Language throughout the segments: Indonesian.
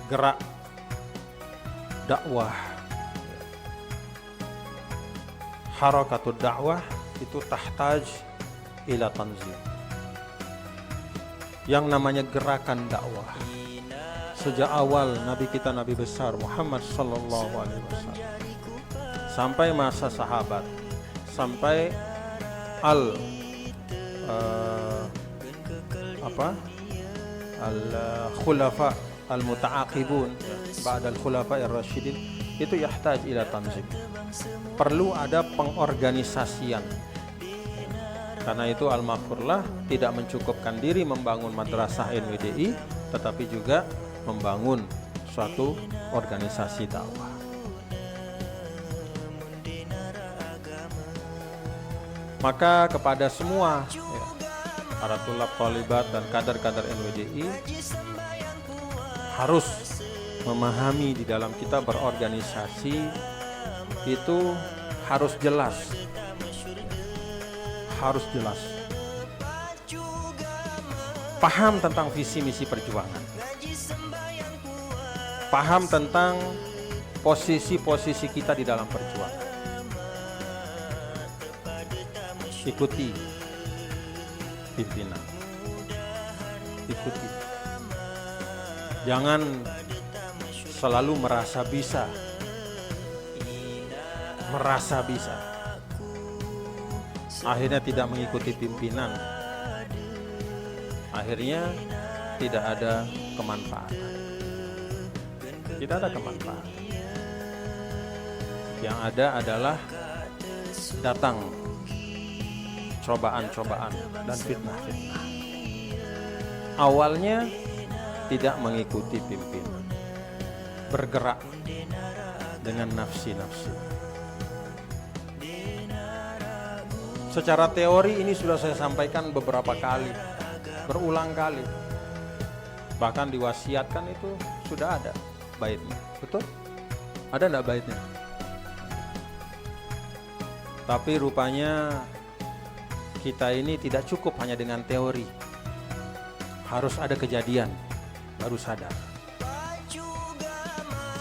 gerak dakwah, harakatul dakwah itu tahtaj ila tanzim. Yang namanya gerakan dakwah sejak awal Nabi kita, Nabi besar Muhammad sallallahu alaihi wasallam, sampai masa sahabat, sampai al-khulafa al-muta'aqibun ba'da al-khulafa ar-rasyidin, itu yahtaj ila tanzim. Perlu ada pengorganisasian. Karena itu Al-Maghfurlah tidak mencukupkan diri membangun madrasah NWDI, tetapi juga membangun suatu organisasi dakwah. Maka kepada semua para tulab thalibat dan kader-kader NWDI harus memahami di dalam kita berorganisasi itu harus jelas. Harus jelas. Paham tentang visi misi perjuangan. Paham tentang posisi-posisi kita di dalam perjuangan. Ikuti pimpinan. Ikuti. Jangan selalu merasa bisa. Merasa bisa. Akhirnya tidak mengikuti pimpinan. Akhirnya tidak ada kemanfaatan. Tidak ada kemanfaatan. Yang ada adalah datang cobaan-cobaan dan fitnah-fitnah. Awalnya tidak mengikuti pimpinan, bergerak dengan nafsi-nafsi. Secara teori ini sudah saya sampaikan beberapa kali, berulang kali. Bahkan diwasiatkan itu sudah ada baitnya. Betul? Ada enggak baitnya? Tapi rupanya kita ini tidak cukup hanya dengan teori. Harus ada kejadian, baru sadar.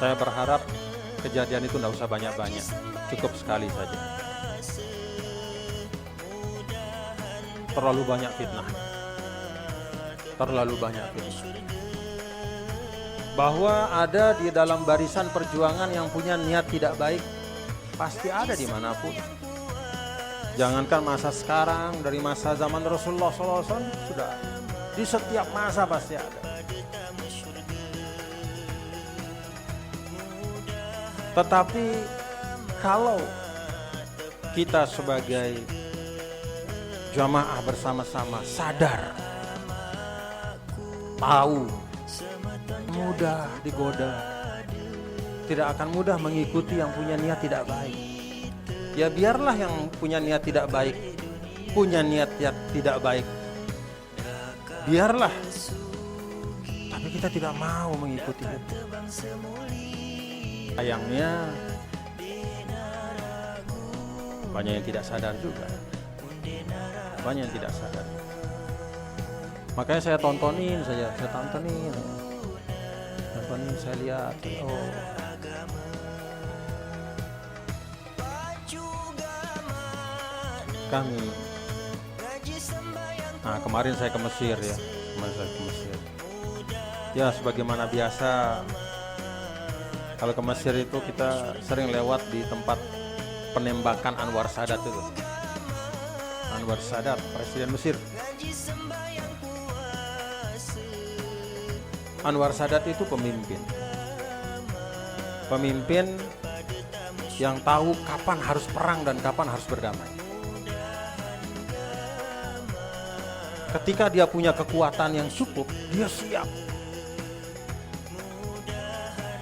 Saya berharap kejadian itu enggak usah banyak-banyak, cukup sekali saja. Terlalu banyak fitnah. Terlalu banyak fitnah. Bahwa ada di dalam barisan perjuangan yang punya niat tidak baik, pasti ada dimanapun. Jangankan masa sekarang, dari masa zaman Rasulullah SAW sudah ada. Di setiap masa pasti ada. Tetapi kalau kita sebagai jamaah bersama-sama sadar, tahu, mudah digoda, tidak akan mudah mengikuti yang punya niat tidak baik. Ya biarlah yang punya niat tidak baik, punya niat yang tidak baik, biarlah. Tapi kita tidak mau mengikuti itu. Sayangnya banyak yang tidak sadar juga. Banyak yang tidak sadar. Makanya saya tontonin, saya lihat. Oh, kami. Nah, kemarin saya ke Mesir ya. Ya, sebagaimana biasa, kalau ke Mesir itu kita sering lewat di tempat penembakan Anwar Sadat itu. Anwar Sadat, Presiden Mesir. Anwar Sadat itu pemimpin yang tahu kapan harus perang dan kapan harus berdamai. Ketika dia punya kekuatan yang cukup, dia siap.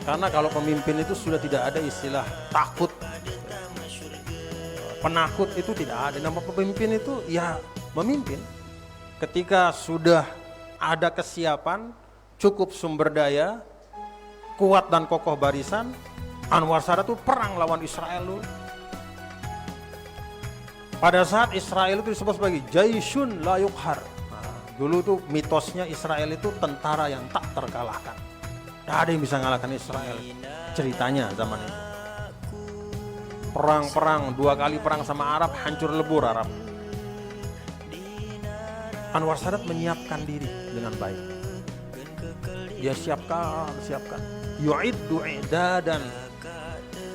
Karena kalau pemimpin itu sudah tidak ada istilah takut, penakut, itu tidak ada. Nama pemimpin itu ya memimpin. Ketika sudah ada kesiapan, cukup sumber daya, kuat dan kokoh barisan, Anwar Sadat itu perang lawan Israel dulu. Pada saat Israel itu disebut sebagai Jaisyun la yuqhar. Dulu tuh mitosnya Israel itu tentara yang tak terkalahkan. Tidak ada yang bisa ngalahkan Israel. Ceritanya zaman itu. Perang-perang, 2 kali perang sama Arab, hancur lebur Arab. Anwar Sadat menyiapkan diri dengan baik. Dia siapkan. Yu'iddu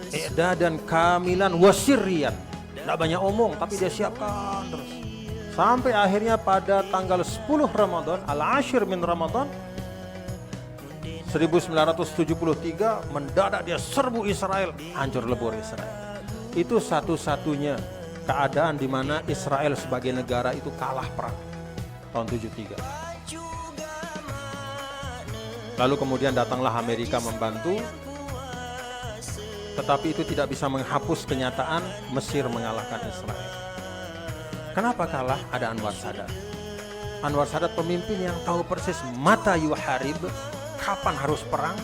i'dadan kamilan wasirriyan. Tidak banyak omong, tapi dia siapkan terus. Sampai akhirnya pada tanggal 10 Ramadan, al-ashir min Ramadan, 1973, mendadak dia serbu Israel, hancur lebur Israel. Itu satu-satunya keadaan di mana Israel sebagai negara itu kalah perang tahun 73. Lalu kemudian datanglah Amerika membantu, tetapi itu tidak bisa menghapus kenyataan Mesir mengalahkan Israel. Kenapa kalah? Ada Anwar Sadat. Anwar Sadat pemimpin yang tahu persis mata yuharib, kapan harus perang,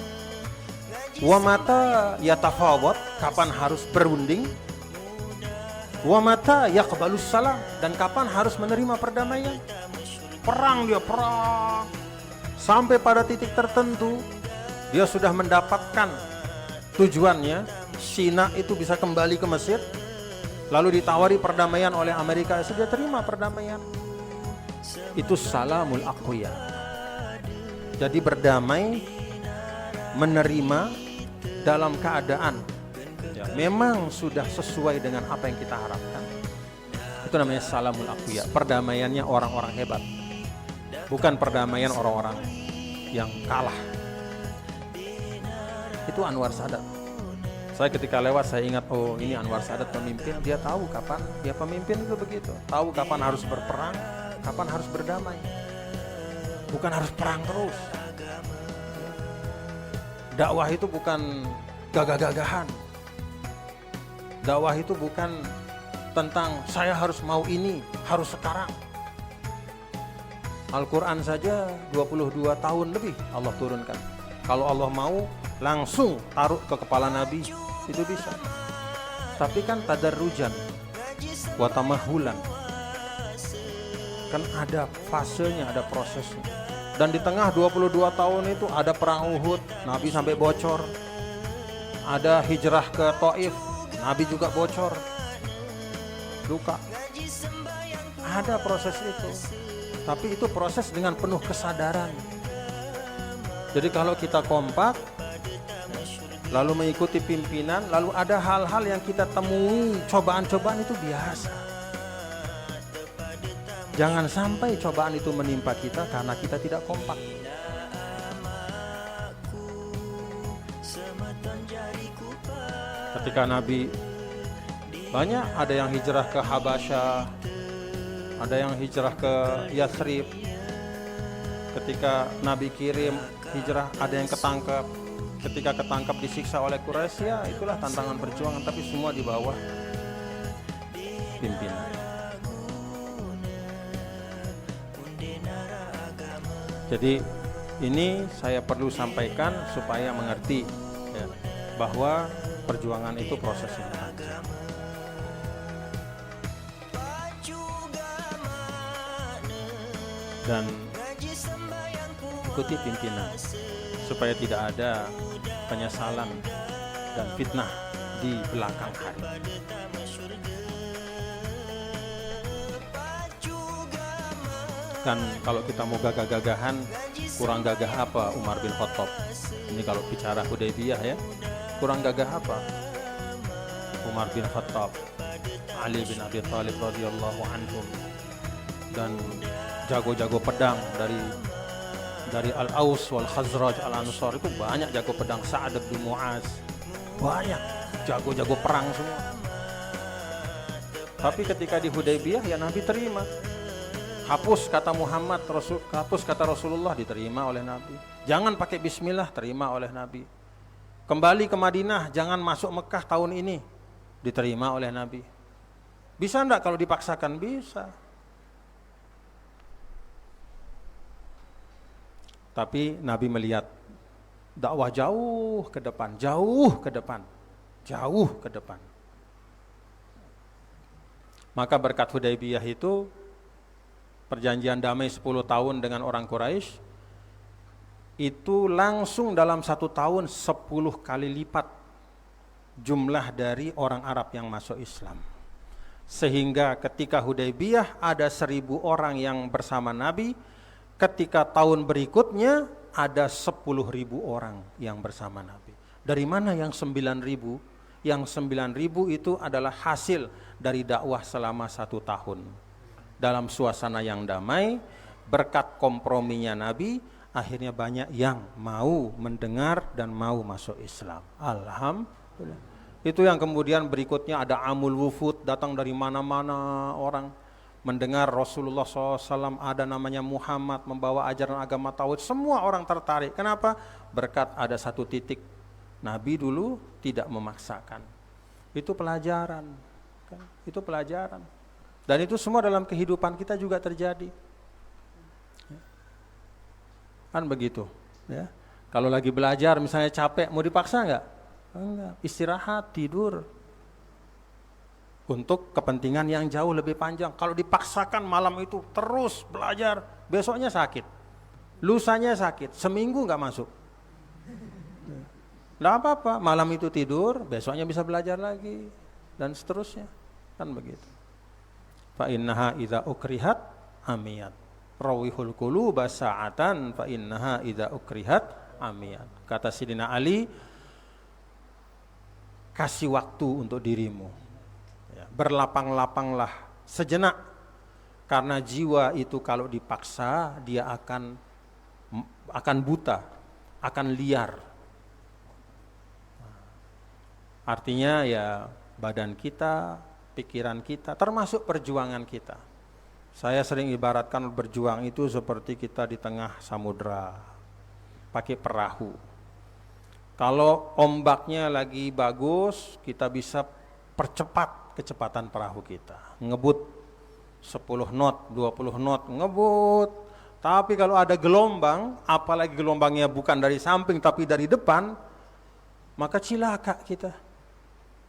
wa mata yatafawad, kapan harus berunding, wa mata yaqbalus salam, dan kapan harus menerima perdamaian. Perang dia, perang. Sampai pada titik tertentu, dia sudah mendapatkan tujuannya, Sina itu bisa kembali ke Mesir, lalu ditawari perdamaian oleh Amerika, dia terima perdamaian. Itu salamul aqwiya. Jadi berdamai, menerima dalam keadaan ya, memang sudah sesuai dengan apa yang kita harapkan. Itu namanya salamul aqwiya. Perdamaiannya orang-orang hebat, bukan perdamaian orang-orang yang kalah. Itu Anwar Sadat. Saya ketika lewat saya ingat, oh ini Anwar Sadat pemimpin, dia tahu kapan dia pemimpin itu begitu. Tahu kapan harus berperang, kapan harus berdamai. Bukan harus perang terus. Dakwah itu bukan gagah-gagahan. Dakwah itu bukan tentang saya harus mau ini, harus sekarang. Al-Quran saja 22 tahun lebih Allah turunkan. Kalau Allah mau langsung taruh ke kepala Nabi, itu bisa. Tapi kan tadarrujan wa tamahulan. Kan ada fasenya, ada prosesnya. Dan di tengah 22 tahun itu ada perang Uhud, Nabi sampai bocor. Ada hijrah ke Taif, Nabi juga bocor. Duka. Ada proses itu. Tapi itu proses dengan penuh kesadaran. Jadi kalau kita kompak, lalu mengikuti pimpinan, lalu ada hal-hal yang kita temui, cobaan-cobaan itu biasa. Jangan sampai cobaan itu menimpa kita karena kita tidak kompak. Ketika Nabi banyak, ada yang hijrah ke Habasyah, ada yang hijrah ke Yathrib. Ketika Nabi kirim hijrah, ada yang ketangkap. Ketika ketangkap disiksa oleh Quraisy, ya itulah tantangan perjuangan, tapi semua di bawah pimpinan. Jadi ini saya perlu sampaikan supaya mengerti ya, bahwa perjuangan itu proses yang panjang. Dan ikuti pimpinan supaya tidak ada penyesalan dan fitnah di belakang hari. Kan kalau kita mau gagah-gagahan, kurang gagah apa Umar bin Khattab? Ini kalau bicara Hudaybiyah ya, kurang gagah apa Umar bin Khattab, Ali bin Abi Thalib radhiyallahu anhum, dan jago-jago pedang dari Al-Aus wal Khazraj Al-Ansar itu banyak jago pedang. Sa'ad bin Mu'az, banyak jago-jago perang semua. Tapi ketika di Hudaybiyah ya Nabi terima. Hapus kata Muhammad, hapus kata Rasulullah, diterima oleh Nabi. Jangan pakai bismillah, terima oleh Nabi. Kembali ke Madinah, jangan masuk Mekah tahun ini, diterima oleh Nabi. Bisa enggak kalau dipaksakan? Bisa. Tapi Nabi melihat dakwah jauh ke depan, jauh ke depan, jauh ke depan. Maka berkat Hudaybiyah itu, perjanjian damai 10 tahun dengan orang Quraisy, itu langsung dalam 1 tahun 10 kali lipat jumlah dari orang Arab yang masuk Islam. Sehingga ketika Hudaybiyah ada 1.000 orang yang bersama Nabi, ketika tahun berikutnya ada 10.000 orang yang bersama Nabi. Dari mana yang 9.000? Yang 9.000 itu adalah hasil dari dakwah selama 1 tahun. Dalam suasana yang damai, berkat komprominya Nabi, akhirnya banyak yang mau mendengar dan mau masuk Islam. Alhamdulillah. Itu yang kemudian berikutnya ada Amul Wufud, datang dari mana-mana orang mendengar Rasulullah SAW, ada namanya Muhammad membawa ajaran agama tauhid, semua orang tertarik. Kenapa? Berkat ada 1 titik. Nabi dulu tidak memaksakan. Itu pelajaran. Itu pelajaran. Dan itu semua dalam kehidupan kita juga terjadi. Kan begitu. Ya. Kalau lagi belajar misalnya capek, mau dipaksa enggak? Enggak, istirahat, tidur. Untuk kepentingan yang jauh lebih panjang. Kalau dipaksakan malam itu terus belajar, besoknya sakit, lusanya sakit, seminggu nggak masuk. Nggak apa-apa, malam itu tidur, besoknya bisa belajar lagi, dan seterusnya. Kan begitu. Fa innaha idza ukrihat amiyat. Rawihul quluba sa'atan fa innaha idza ukrihat amiyat. Kata Sidina Ali, kasih waktu untuk dirimu, ya, berlapang-lapanglah sejenak, karena jiwa itu kalau dipaksa dia akan buta, akan liar. Artinya ya badan kita, pikiran kita, termasuk perjuangan kita. Saya sering ibaratkan berjuang itu seperti kita di tengah samudra pakai perahu. Kalau ombaknya lagi bagus, kita bisa percepat kecepatan perahu kita. Ngebut 10 knot, 20 knot, ngebut. Tapi kalau ada gelombang, apalagi gelombangnya bukan dari samping tapi dari depan, maka cilaka kita.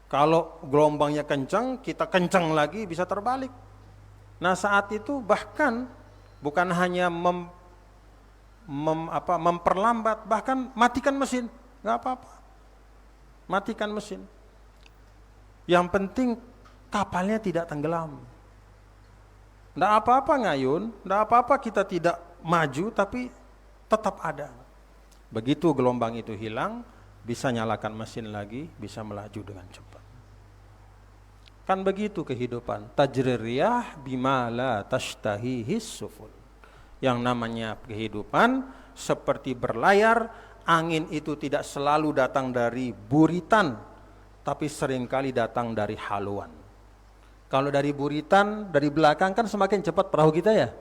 Kalau gelombangnya kencang, kita kencang lagi bisa terbalik. Nah saat itu bahkan bukan hanya memperlambat, bahkan matikan mesin. Gak apa-apa, matikan mesin. Yang penting kapalnya tidak tenggelam. Gak apa-apa ngayun, gak apa-apa kita tidak maju, tapi tetap ada. Begitu gelombang itu hilang, bisa nyalakan mesin lagi, bisa melaju dengan cepat. Kan begitu kehidupan. Tajririyah bima la tashtahihis sufun. Yang namanya kehidupan seperti berlayar. Angin itu tidak selalu datang dari buritan, tapi seringkali datang dari haluan. Kalau dari buritan, dari belakang kan semakin cepat perahu kita ya.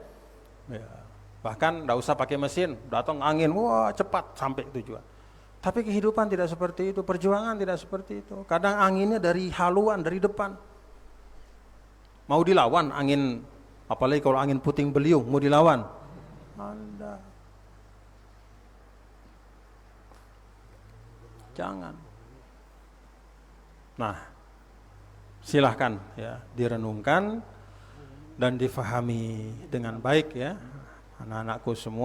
Bahkan tidak usah pakai mesin, datang angin, wah cepat sampai tujuan. Tapi kehidupan tidak seperti itu, perjuangan tidak seperti itu. Kadang anginnya dari haluan, dari depan. Mau dilawan angin, apalagi kalau angin puting beliung, mau dilawan. Anda jangan. Nah, silahkan ya direnungkan dan difahami dengan baik ya, anak-anakku semua.